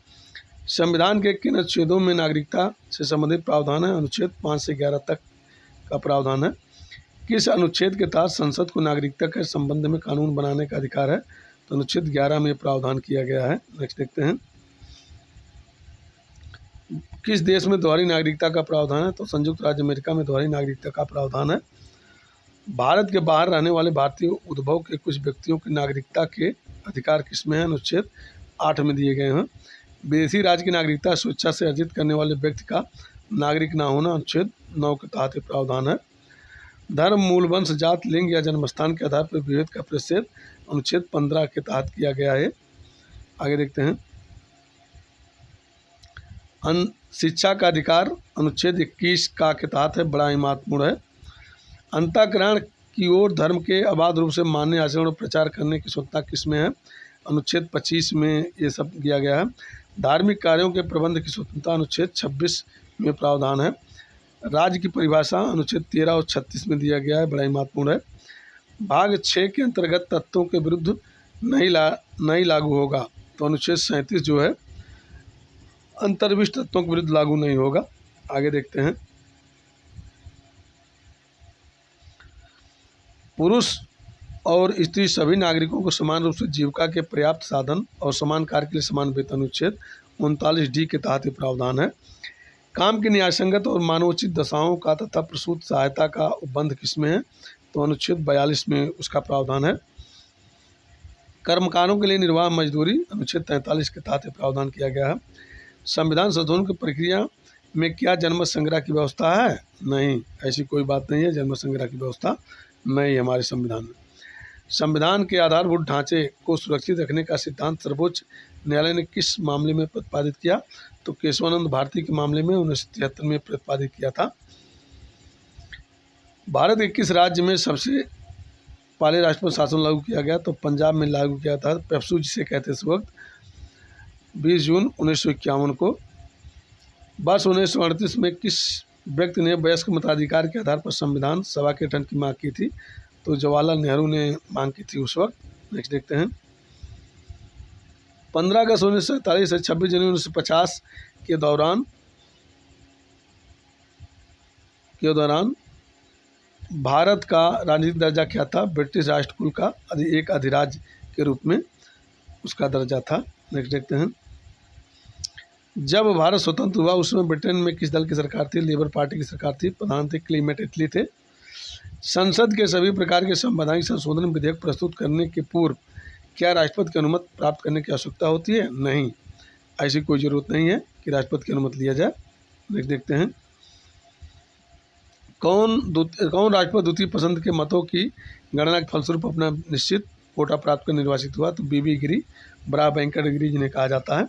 संविधान के किन अनुच्छेदों में नागरिकता से संबंधित प्रावधान है, अनुच्छेद 5 से 11 तक का प्रावधान है। किस अनुच्छेद के तहत संसद को नागरिकता के संबंध में कानून बनाने का अधिकार है, तो अनुच्छेद 11 में प्रावधान किया गया है। नेक्स्ट देखते हैं। किस देश में दोहरी नागरिकता का प्रावधान है, तो संयुक्त राज्य अमेरिका में दोहरी नागरिकता का प्रावधान है। भारत के बाहर रहने वाले भारतीय उद्भव के कुछ व्यक्तियों की नागरिकता के अधिकार किसमें है, अनुच्छेद 8 में दिए गए हैं। विदेशी राज्य की नागरिकता स्वेच्छा से अर्जित करने वाले व्यक्ति का नागरिक न होना, अनुच्छेद 9 के तहत प्रावधान है। धर्म, मूल वंश, जात, लिंग या जन्मस्थान के आधार पर विभेद का प्रतिषेध, अनुच्छेद 15 के तहत किया गया है। आगे देखते हैं। शिक्षा का अधिकार अनुच्छेद 21 का के तहत है, बड़ा ही महत्वपूर्ण है। अंतःकरण की ओर धर्म के अबाध रूप से मान्य आचरण और प्रचार करने की स्वतंत्रता किसमें है, अनुच्छेद 25 में ये सब किया गया है। धार्मिक कार्यों के प्रबंध की स्वतंत्रता अनुच्छेद 26 में प्रावधान है। राज्य की परिभाषा अनुच्छेद 13 और 36 में दिया गया है, बड़ा ही महत्वपूर्ण है। भाग 6 के अंतर्गत तत्वों के विरुद्ध नहीं लागू होगा, तो अनुच्छेद 37 जो है अंतर्विष्ट तत्वों के विरुद्ध लागू नहीं होगा। आगे देखते हैं। पुरुष और स्त्री सभी नागरिकों को समान रूप से जीविका के पर्याप्त साधन और समान कार्य के लिए समान वेतन, अनुच्छेद 39D के तहत प्रावधान है। काम की न्यायसंगत और मानवोचित दशाओं का तथा प्रसूत सहायता का उपबंध किसमें है, तो अनुच्छेद 42 में उसका प्रावधान है। कर्मकारों के लिए निर्वाह मजदूरी, अनुच्छेद 43 के तहत प्रावधान किया गया है। संविधान संशोधन की प्रक्रिया में क्या जनमत संग्रह की व्यवस्था है, नहीं, ऐसी कोई बात नहीं है। जनमत संग्रह की व्यवस्था नहीं है हमारे संविधान में। संविधान के आधारभूत ढांचे को सुरक्षित रखने का सिद्धांत सर्वोच्च न्यायालय ने किस मामले में प्रतिपादित किया, तो केशवानंद भारती के मामले में 1973 में प्रतिपादित किया था। भारत के किस राज्य में सबसे पहले राष्ट्रपति शासन लागू किया गया, तो पंजाब में लागू किया था, पेप्सू जिसे कहते इस वक्त, 20 जून 1951 को। वर्ष 1938 में किस व्यक्ति ने वयस्क मताधिकार के आधार पर संविधान सभा के गठन की मांग की थी, तो जवाहरलाल नेहरू ने मांग की थी उस वक्त। नेक्स्ट देखते हैं। 15 अगस्त 1947 से 26 जनवरी 1950 के दौरान भारत का राजनीतिक दर्जा क्या था, ब्रिटिश राष्ट्रकुल का एक अधिराज्य के रूप में उसका दर्जा था। नेक्स्ट देखते हैं। जब भारत स्वतंत्र हुआ उस समय ब्रिटेन में किस दल की सरकार थी, लेबर पार्टी की सरकार थी, प्रधान थे क्लीमेट एटली थे। संसद के सभी प्रकार के संवैधानिक संशोधन विधेयक प्रस्तुत करने के पूर्व क्या राष्ट्रपति की अनुमति प्राप्त करने की आवश्यकता होती है? नहीं, ऐसी कोई ज़रूरत नहीं है कि राष्ट्रपति की अनुमति लिया जाए। देखते हैं कौन राष्ट्रपति द्वितीय पसंद के मतों की गणना के फलस्वरूप अपना निश्चित कोटा प्राप्त कर निर्वाचित हुआ? तो बीबी गिरी, बड़ा वेंकट गिरी जिन्हें कहा जाता है।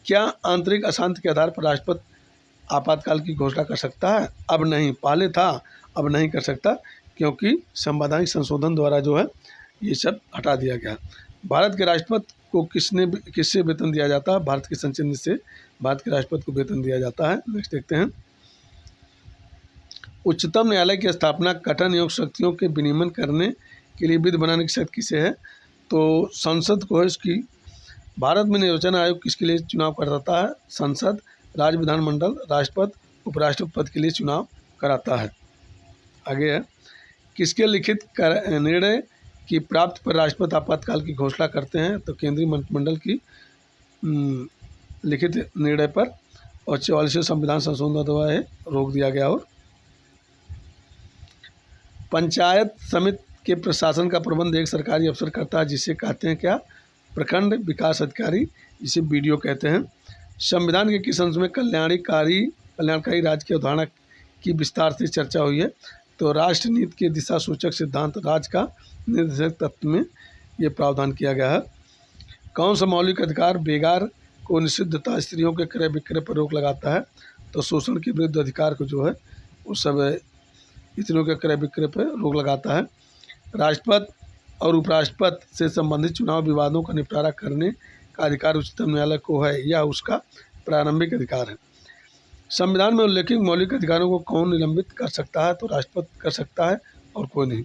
क्या आंतरिक अशांति के आधार पर राष्ट्रपति आपातकाल की घोषणा कर सकता है? अब नहीं, पहले था, अब नहीं कर सकता, क्योंकि संवैधानिक संशोधन द्वारा जो है ये सब हटा दिया गया। भारत के राष्ट्रपति को किससे वेतन दिया जाता है? भारत के संसद से भारत के राष्ट्रपति को वेतन दिया जाता है। नेक्स्ट देखते हैं उच्चतम न्यायालय की स्थापना गठन एवं शक्तियों के विनियमन करने के लिए विधि बनाने की शक्ति किसे है? तो संसद को है इसकी। भारत में निर्वाचन आयोग किसके लिए चुनाव कराता है? संसद, राज्य विधानमंडल, राष्ट्रपति, उपराष्ट्रपति पद के लिए चुनाव कराता है। आगे है किसके लिखित निर्णय की प्राप्ति पर राष्ट्रपति आपातकाल की घोषणा करते हैं? तो केंद्रीय मंत्रिमंडल की लिखित निर्णय पर, और 44वें संविधान संशोधन द्वारा है रोक दिया गया। और पंचायत समिति के प्रशासन का प्रबंध एक सरकारी अफसर करता है, जिसे कहते हैं क्या? प्रखंड विकास अधिकारी, जिसे बीडीओ कहते हैं। संविधान के किस अंश में कल्याणकारी राज्य की अवधारणा की विस्तार से चर्चा हुई है? तो राष्ट्र नीति के दिशा सूचक सिद्धांत राज्य का निर्देशक तत्व में ये प्रावधान किया गया है। कौन सा मौलिक अधिकार बेगार को निषिद्धता स्त्रियों के क्रय विक्रय पर रोक लगाता है? तो शोषण के विरुद्ध अधिकार को जो है उस सब स्त्रियों के क्रय विक्रय पर रोक लगाता है। राष्ट्रपति और उपराष्ट्रपति से संबंधित चुनाव विवादों का निपटारा करने का अधिकार उच्चतम न्यायालय को है, यह उसका प्रारंभिक अधिकार है। संविधान में उल्लेखित मौलिक अधिकारों को कौन निलंबित कर सकता है? तो राष्ट्रपति कर सकता है और कोई नहीं।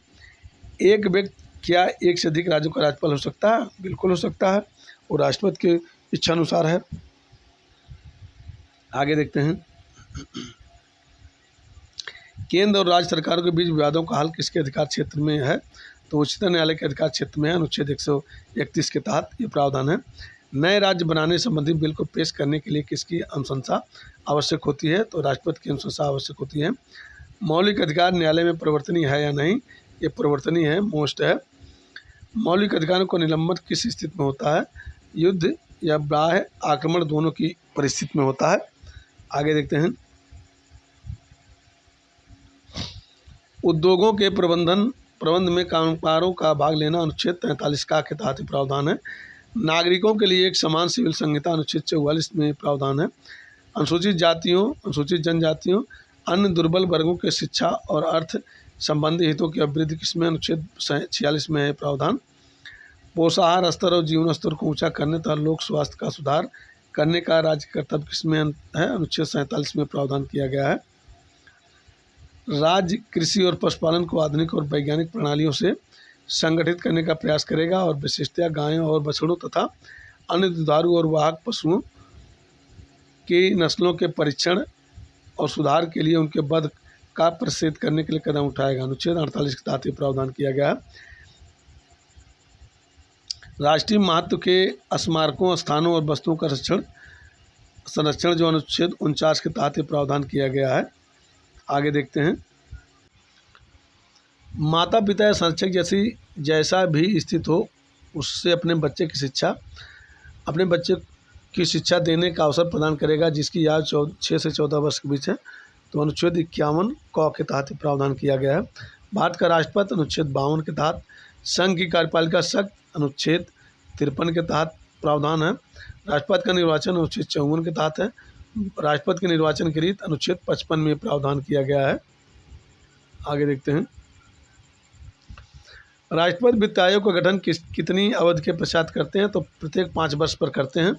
एक व्यक्ति क्या एक से अधिक राज्यों का राज्यपाल हो सकता है? बिल्कुल हो सकता है, और राष्ट्रपति के इच्छा अनुसार है। आगे देखते हैं केंद्र और राज्य सरकारों के बीच विवादों का हल किसके अधिकार क्षेत्र में है? तो उच्चतम न्यायालय के अधिकार क्षेत्र में है। अनुच्छेद 131 के तहत ये प्रावधान है। नए राज्य बनाने संबंधी बिल को पेश करने के लिए किसकी अनुशंसा आवश्यक होती है? तो राष्ट्रपति की अनुशंसा आवश्यक होती है। मौलिक अधिकार न्यायालय में परिवर्तनीय है या नहीं? ये परिवर्तनीय है, मोस्ट है। मौलिक अधिकारों को निलंबन किस स्थिति में होता है? युद्ध या बाह्य आक्रमण दोनों की परिस्थिति में होता है। आगे देखते हैं उद्योगों के प्रबंध में कामगारों का भाग लेना अनुच्छेद 43 का के तहत प्रावधान है। नागरिकों के लिए एक समान सिविल संहिता अनुच्छेद 44 में प्रावधान है। अनुसूचित जातियों, अनुसूचित जनजातियों, अन्य दुर्बल वर्गों के शिक्षा और अर्थ संबंधी हितों की अभिवृद्धि किसमें? अनुच्छेद 46 में है प्रावधान। पोषाहार स्तर और जीवन स्तर को ऊंचा करने तथा लोक स्वास्थ्य का सुधार करने का राज्य कर्तव्य किसमें है? अनुच्छेद 47 में प्रावधान किया गया है। राज्य कृषि और पशुपालन को आधुनिक और वैज्ञानिक प्रणालियों से संगठित करने का प्रयास करेगा और विशेषतया गायों और बछड़ों तथा अन्य दुधारू और वाहक पशुओं की नस्लों के परीक्षण और सुधार के लिए उनके वध का प्रतिषेध करने के लिए कदम उठाएगा। अनुच्छेद 48 के तहत प्रावधान किया गया है। राष्ट्रीय महत्व के स्मारकों, स्थानों और वस्तुओं का संरक्षण जो अनुच्छेद 49 के तहत प्रावधान किया गया है। आगे देखते हैं माता पिता या संरक्षक जैसा भी स्थित हो उससे अपने बच्चे की शिक्षा देने का अवसर प्रदान करेगा जिसकी आयु 6 से 14 वर्ष के बीच है। तो अनुच्छेद 51 क के तहत प्रावधान किया गया है। भारत का राष्ट्रपति अनुच्छेद 52 के तहत, संघ की कार्यपालिका शक्ति अनुच्छेद 53 के तहत प्रावधान है। राष्ट्रपति का निर्वाचन अनुच्छेद 54 के तहत है। राष्ट्रपति के निर्वाचन की रीत अनुच्छेद 55 में प्रावधान किया गया है। आगे देखते हैं राष्ट्रपति वित्त आयोग का गठन कितनी अवधि के पश्चात करते हैं? तो प्रत्येक 5 वर्ष पर करते हैं।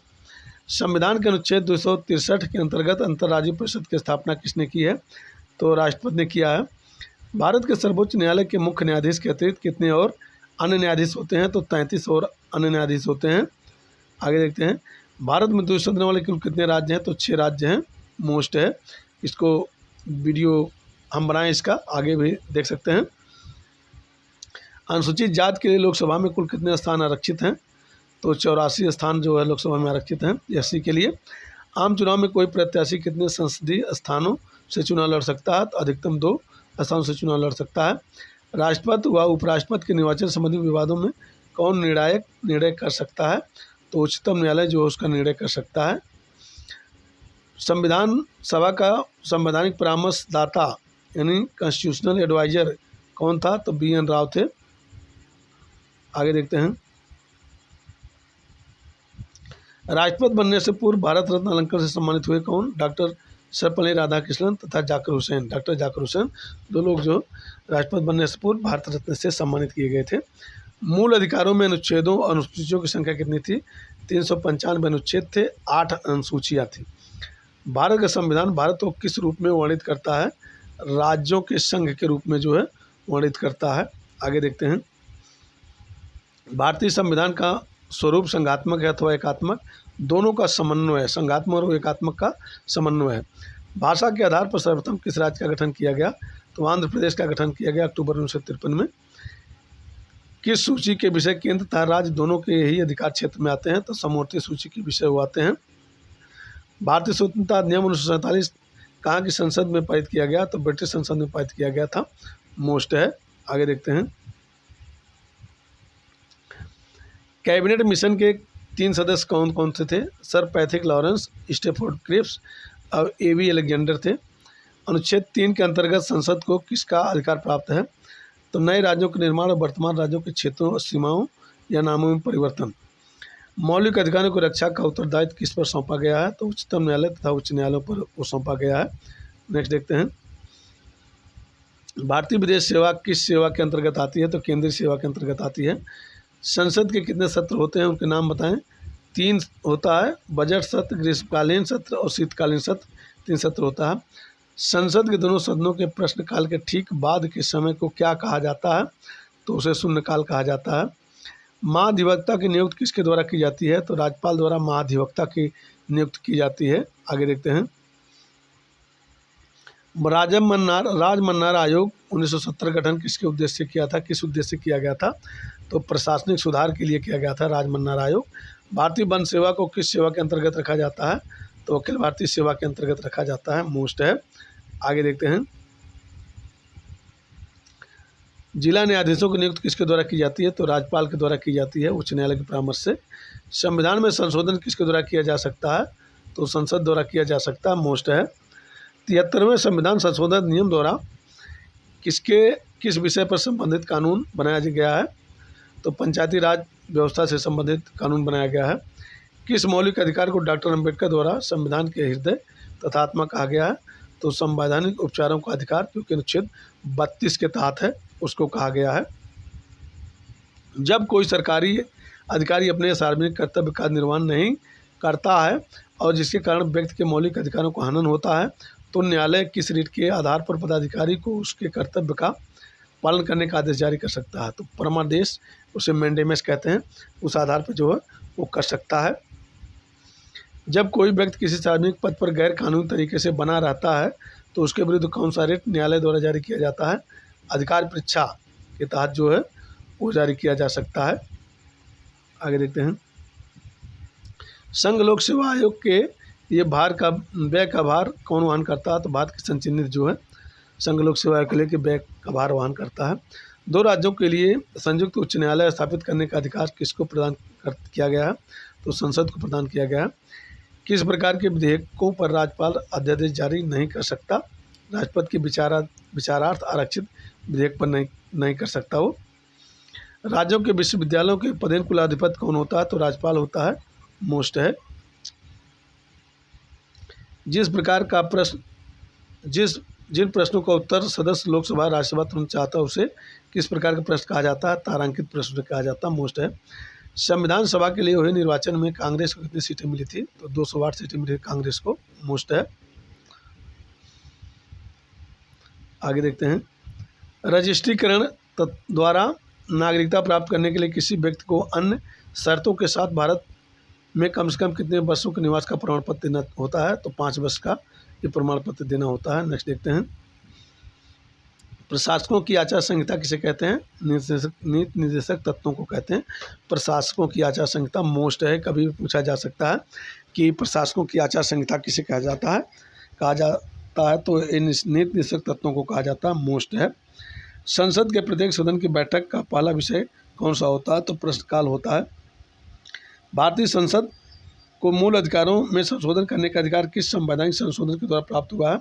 संविधान के अनुच्छेद 263 के अंतर्गत अंतर्राज्यीय परिषद की स्थापना किसने की है? तो राष्ट्रपति ने किया है। भारत के सर्वोच्च न्यायालय के मुख्य न्यायाधीश के अतिरिक्त कितने और अन्य न्यायाधीश होते हैं? तो 33 और अन्य न्यायाधीश होते हैं। आगे देखते हैं भारत में 2 सदन वाले कुल कितने राज्य हैं? तो 6 राज्य हैं, मोस्ट है। इसको वीडियो हम बनाएं, इसका आगे भी देख सकते हैं। अनुसूचित जाति के लिए लोकसभा में कुल कितने स्थान आरक्षित हैं? तो 84 स्थान जो है लोकसभा में आरक्षित हैं एससी के लिए। आम चुनाव में कोई प्रत्याशी कितने संसदीय स्थानों से चुनाव लड़ सकता है? तो अधिकतम 2, आसानी से चुनाव लड़ सकता है। राष्ट्रपति व उपराष्ट्रपति के निर्वाचन संबंधी विवादों में कौन निर्णय कर सकता है? तो उच्चतम न्यायालय जो है उसका निर्णय कर सकता है। संविधान सभा का संवैधानिक परामर्शदाता यानी कॉन्स्टिट्यूशनल एडवाइजर कौन था? तो BN राव थे। आगे देखते हैं। राष्ट्रपति बनने से पूर्व भारत रत्न अलंकार से सम्मानित हुए कौन? डॉक्टर सर्वपल्ली राधाकृष्णन तथा जाकिर हुसैन। डॉक्टर जाकिर हुसैन दो लोग जो राष्ट्रपति बनने से पूर्व भारत रत्न से सम्मानित किए गए थे। मूल अधिकारों में अनुच्छेदों और अनुसूचियों की संख्या कितनी थी? 395 अनुच्छेद थे, 8 अनुसूचियाँ थी। भारत का संविधान भारत को किस रूप में वर्णित करता है? राज्यों के संघ के रूप में जो है वर्णित करता है। आगे देखते हैं। भारतीय संविधान का स्वरूप संघात्मक है अथवा एकात्मक? दोनों का समन्वय है, संघात्मक और एकात्मक का समन्वय है। भाषा के आधार पर सर्वप्रथम किस राज्य का गठन किया गया? तो आंध्र प्रदेश का गठन किया गया अक्टूबर 1953 में। किस सूची के विषय केंद्र तथा राज्य दोनों के ही अधिकार क्षेत्र में आते हैं? तो समवर्ती सूची के विषय वो आते हैं। भारतीय स्वतंत्रता अधिनियम 1947 कहाँ की संसद में पारित किया गया? तो ब्रिटिश संसद में पारित किया गया था। मोस्ट है। आगे देखते हैं। कैबिनेट मिशन के 3 सदस्य कौन कौन से थे? Sir Pethick Lawrence, Stafford Cripps और AV अलेक्जेंडर थे। अनुच्छेद 3 के अंतर्गत संसद को किसका अधिकार प्राप्त है? तो नए राज्यों के निर्माण और वर्तमान राज्यों के क्षेत्रों और सीमाओं या नामों में परिवर्तन। मौलिक अधिकारों की रक्षा का उत्तरदायित्व किस पर सौंपा गया है? तो उच्चतम न्यायालय तथा उच्च न्यायालयों पर वो सौंपा गया है। नेक्स्ट देखते हैं। भारतीय विदेश सेवा किस सेवा के अंतर्गत आती है? तो केंद्रीय सेवा के अंतर्गत आती है। संसद के कितने सत्र होते हैं, उनके नाम बताएं। 3 होता है, बजट सत्र, ग्रीष्मकालीन सत्र और शीतकालीन सत्र, 3 सत्र होता है। संसद के दोनों सदनों के प्रश्नकाल के ठीक बाद के समय को क्या कहा जाता है? तो उसे शून्यकाल कहा जाता है। महाधिवक्ता की नियुक्ति किसके द्वारा की जाती है? तो राज्यपाल द्वारा महाधिवक्ता की नियुक्ति की जाती है। आगे देखते हैं। राजमन्नार आयोग 1970 गठन किसके उद्देश्य से किया था? किस उद्देश्य से किया गया था? तो प्रशासनिक सुधार के लिए किया गया था राजमन्नार आयोग। भारतीय वन सेवा को किस सेवा के अंतर्गत रखा जाता है? तो अखिल भारतीय सेवा के अंतर्गत रखा जाता है। मोस्ट है। आगे देखते हैं। जिला न्यायाधीशों की नियुक्ति किसके द्वारा की जाती है? तो राज्यपाल के द्वारा की जाती है उच्च न्यायालय के परामर्श से। संविधान में संशोधन किसके द्वारा किया जा सकता है? तो संसद द्वारा किया जा सकता है। मोस्ट है। 73वें संविधान संशोधन नियम द्वारा किस विषय पर संबंधित कानून बनाया गया है? तो पंचायती राज व्यवस्था से संबंधित कानून बनाया गया है। किस मौलिक अधिकार को डॉक्टर अम्बेडकर द्वारा संविधान के हृदय तथा आत्मा कहा गया है? तो संवैधानिक उपचारों का अधिकार, क्योंकि अनुच्छेद 32 के तहत है, उसको कहा गया है। जब कोई सरकारी अधिकारी अपने सार्वजनिक कर्तव्य का निर्वहन नहीं करता है और जिसके कारण व्यक्ति के मौलिक अधिकारों को हनन होता है, तो न्यायालय किस रीत के आधार पर पदाधिकारी को उसके कर्तव्य का पालन करने का आदेश जारी कर सकता है? तो परमादेश, उसे मैंडेमस कहते हैं, उस आधार पर जो है वो कर सकता है। जब कोई व्यक्ति किसी सार्वजनिक पद पर गैर कानूनी तरीके से बना रहता है तो उसके विरुद्ध कौन सा रिट न्यायालय द्वारा जारी किया जाता है? अधिकार परीक्षा के तहत जो है वो जारी किया जा सकता है। आगे देखते हैं। संघ लोक सेवा आयोग के ये व्यय का भार कौन वहन करता है? तो भारत के संचिन्हित जो है संघ लोक सेवा आयोग के लिए व्यय का भार वहन करता है। 2 राज्यों के लिए संयुक्त उच्च न्यायालय स्थापित करने का अधिकार किसको प्रदान किया गया है? तो संसद को प्रदान किया गया है। किस प्रकार के विधेयकों पर राज्यपाल अध्यादेश जारी नहीं कर सकता? राष्ट्रपति के विचारार्थ आरक्षित विधेयक पर नहीं कर सकता वो। राज्यों के विश्वविद्यालयों के पदेन कुलाधिपति कौन होता है? तो राज्यपाल होता है। मोस्ट है। जिन प्रश्नों का उत्तर सदस्य लोकसभा राज्यसभा तुरंत चाहता है उसे किस प्रकार का प्रश्न कहा जाता है? तारांकित प्रश्न कहा जाता है। मोस्ट है। संविधान सभा के लिए हुए निर्वाचन में कांग्रेस को कितनी सीटें मिली थी? तो 208 सीटें मिली कांग्रेस को। मोस्ट है। आगे देखते हैं। रजिस्ट्रीकरण द्वारा नागरिकता प्राप्त करने के लिए किसी व्यक्ति को अन्य शर्तों के साथ भारत में कम से कम कितने वर्षों के निवास का प्रमाण पत्र देना होता है? तो 5 वर्ष का ये प्रमाण पत्र देना होता है। नेक्स्ट देखते हैं। प्रशासकों की आचार संहिता किसे कहते हैं? नीति निर्देशक तत्वों को कहते हैं प्रशासकों की आचार संहिता। मोस्ट है। कभी भी पूछा जा सकता है कि प्रशासकों की आचार संहिता किसे कहा जाता है? सकता है तो इन नीति निषेधक तत्वों को कहा जाता है मोस्ट है। संसद के प्रत्येक सदन की बैठक का पहला विषय कौन सा होता है? तो प्रश्नकाल होता है। भारतीय संसद को मूल अधिकारों में संशोधन करने का अधिकार किस संवैधानिक संशोधन के द्वारा प्राप्त हुआ है?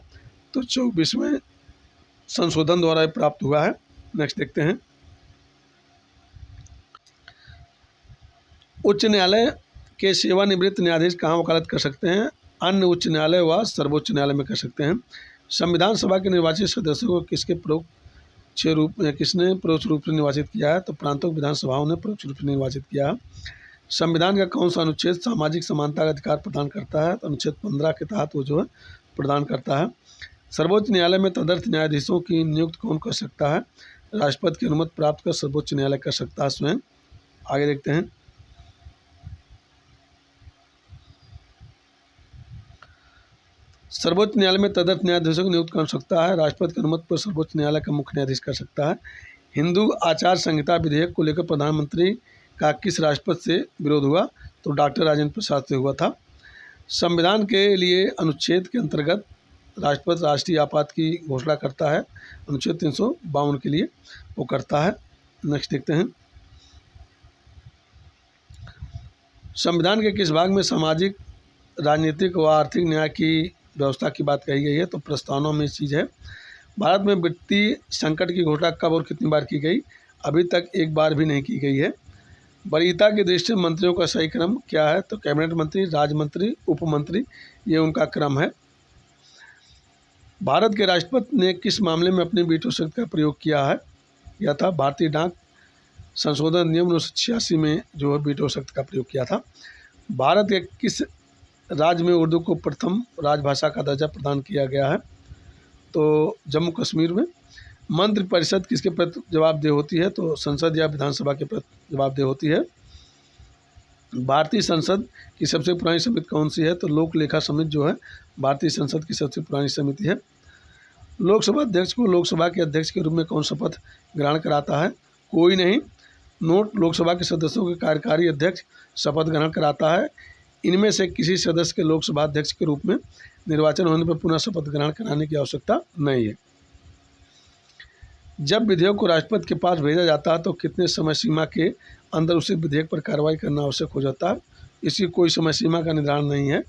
तो 24वें संशोधन द्वारा प्राप्त हुआ है। नेक्स्ट देखते हैं। उच्च न्यायालय के सेवानिवृत्त न्यायाधीश कहाँ वकालत कर सकते हैं? अन्य उच्च न्यायालय व सर्वोच्च न्यायालय में कर सकते हैं। संविधान सभा के निर्वाचित सदस्यों को किसने परोक्ष रूप से निर्वाचित किया है? तो प्रांतों विधानसभाओं ने परोक्ष रूप से निर्वाचित किया है। संविधान का कौन सा अनुच्छेद सामाजिक समानता का अधिकार प्रदान करता है? तो अनुच्छेद 15 के तहत वो जो है प्रदान करता है। सर्वोच्च न्यायालय में तदर्थ न्यायाधीशों की नियुक्ति कौन कर सकता है? राष्ट्रपति की अनुमति प्राप्त कर सर्वोच्च न्यायालय कर सकता है स्वयं। आगे देखते हैं। सर्वोच्च न्यायालय में तदर्थ न्यायाधीशों की नियुक्ति कर सकता है। राष्ट्रपति की अनुमति पर सर्वोच्च न्यायालय का मुख्य न्यायाधीश कर सकता है। हिंदू आचार संहिता विधेयक को लेकर प्रधानमंत्री का किस राष्ट्रपति से विरोध हुआ? तो डॉक्टर राजेंद्र प्रसाद से हुआ था। संविधान के लिए अनुच्छेद के अंतर्गत राष्ट्रपति राष्ट्रीय आपात की घोषणा करता है। अनुच्छेद 352 के लिए वो करता है। नेक्स्ट देखते हैं। संविधान के किस भाग में सामाजिक, राजनीतिक व आर्थिक न्याय की व्यवस्था की बात कही गई है? तो प्रस्तावना में चीज़ है। भारत में वित्तीय संकट की घोषणा कब और कितनी बार की गई? अभी तक एक बार भी नहीं की गई है। वरीयता की दृष्टि से मंत्रियों का सही क्रम क्या है? तो कैबिनेट मंत्री, राज्य मंत्री, उप मंत्री, ये उनका क्रम है। भारत के राष्ट्रपति ने किस मामले में अपनी वीटो शक्ति का प्रयोग किया है? यह था भारतीय डाक संशोधन नियम 1986 में जो है वीटो शक्ति का प्रयोग किया था। भारत के किस राज्य में उर्दू को प्रथम राजभाषा का दर्जा प्रदान किया गया है? तो जम्मू कश्मीर में। मंत्रिपरिषद किसके प्रति जवाबदेह होती है? तो संसद या विधानसभा के प्रति जवाबदेह होती है। भारतीय संसद की सबसे पुरानी समिति कौन सी है? तो लोक लेखा समिति जो है भारतीय संसद की सबसे पुरानी समिति है। लोकसभा अध्यक्ष को लोकसभा के अध्यक्ष के रूप में कौन शपथ ग्रहण कराता है? कोई नहीं। नोट लोकसभा के सदस्यों के कार्यकारी अध्यक्ष शपथ ग्रहण कराता है। इनमें से किसी सदस्य के लोकसभा अध्यक्ष के रूप में निर्वाचन होने पर पुनः शपथ ग्रहण कराने की आवश्यकता नहीं है। जब विधेयक को राष्ट्रपति के पास भेजा जाता है तो कितने समय सीमा के अंदर उसी विधेयक पर कार्रवाई करना आवश्यक हो जाता है? इसकी कोई समय सीमा का निर्धारण नहीं है।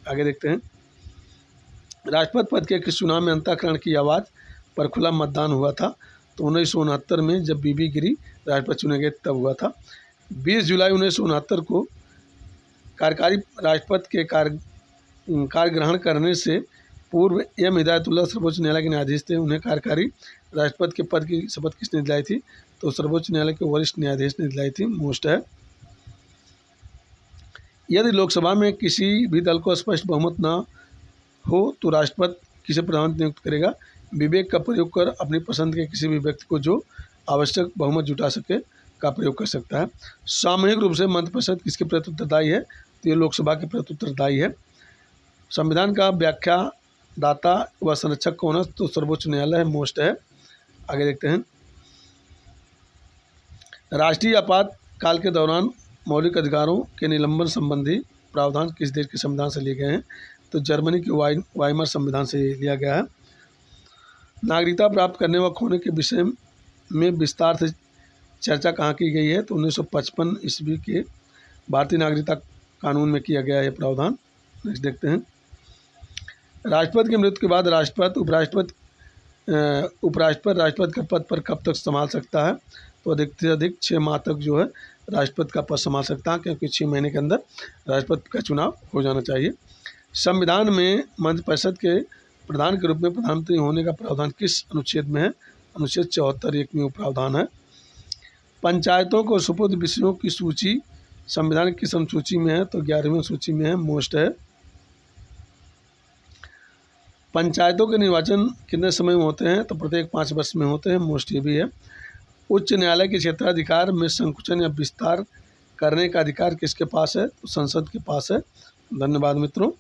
आगे देखते हैं। राष्ट्रपति पद के किस चुनाव में अंतःकरण की आवाज़ पर खुला मतदान हुआ था? तो 1969 में जब बीबी गिरी राष्ट्रपति चुने गए तब हुआ था। 20 जुलाई 1969 को कार्यकारी राष्ट्रपति के कार्य ग्रहण करने से पूर्व एम हिदायतुल्लाह सर्वोच्च न्यायालय के न्यायाधीश थे। उन्हें कार्यकारी राष्ट्रपति के पद की शपथ किसने दिलाई थी? तो सर्वोच्च न्यायालय के वरिष्ठ न्यायाधीश ने दिलाई थी। मोस्ट है। यदि लोकसभा में किसी भी दल को स्पष्ट बहुमत न हो तो राष्ट्रपति किसे प्रधानमंत्री नियुक्त करेगा? विवेक का प्रयोग कर अपनी पसंद के किसी भी व्यक्ति को जो आवश्यक बहुमत जुटा सके का प्रयोग कर सकता है। सामूहिक रूप से मंत्रिपरिषद किसके प्रति उत्तरदायी है? तो ये लोकसभा के प्रति उत्तरदायी है। संविधान का व्याख्यादाता व संरक्षक कौन है? तो सर्वोच्च न्यायालय है। मोस्ट है। आगे देखते हैं। राष्ट्रीय आपातकाल के दौरान मौलिक अधिकारों के निलंबन संबंधी प्रावधान किस देश के संविधान से लिए गए हैं? तो जर्मनी के वाइमर संविधान से लिया गया है। नागरिकता प्राप्त करने व खोने के विषय में विस्तार से चर्चा कहाँ की गई है? तो 1955 ईस्वी के भारतीय नागरिकता कानून में किया गया है प्रावधान। नेक्स्ट देखते हैं। राष्ट्रपति की मृत्यु के बाद राष्ट्रपति उपराष्ट्रपति राष्ट्रपति के पद पर कब तक संभाल सकता है? तो अधिक से अधिक 6 माह तक जो है राष्ट्रपति का पद संभाल सकता है, क्योंकि 6 महीने के अंदर राष्ट्रपति का चुनाव हो जाना चाहिए। संविधान में मंत्रिपरिषद के प्रधान के रूप में प्रधानमंत्री होने का प्रावधान किस अनुच्छेद में है? अनुच्छेद 74 एक में प्रावधान है। पंचायतों को सुपुर्द विषयों की सूची संविधान की किस अनुसूची में है? तो 11वीं सूची में है। मोस्ट है। पंचायतों के निर्वाचन कितने समय में होते हैं? तो प्रत्येक 5 वर्ष में होते हैं। मोस्ट ये भी है। उच्च न्यायालय के क्षेत्राधिकार में संकुचन या विस्तार करने का अधिकार किसके पास है? तो संसद के पास है। धन्यवाद मित्रों।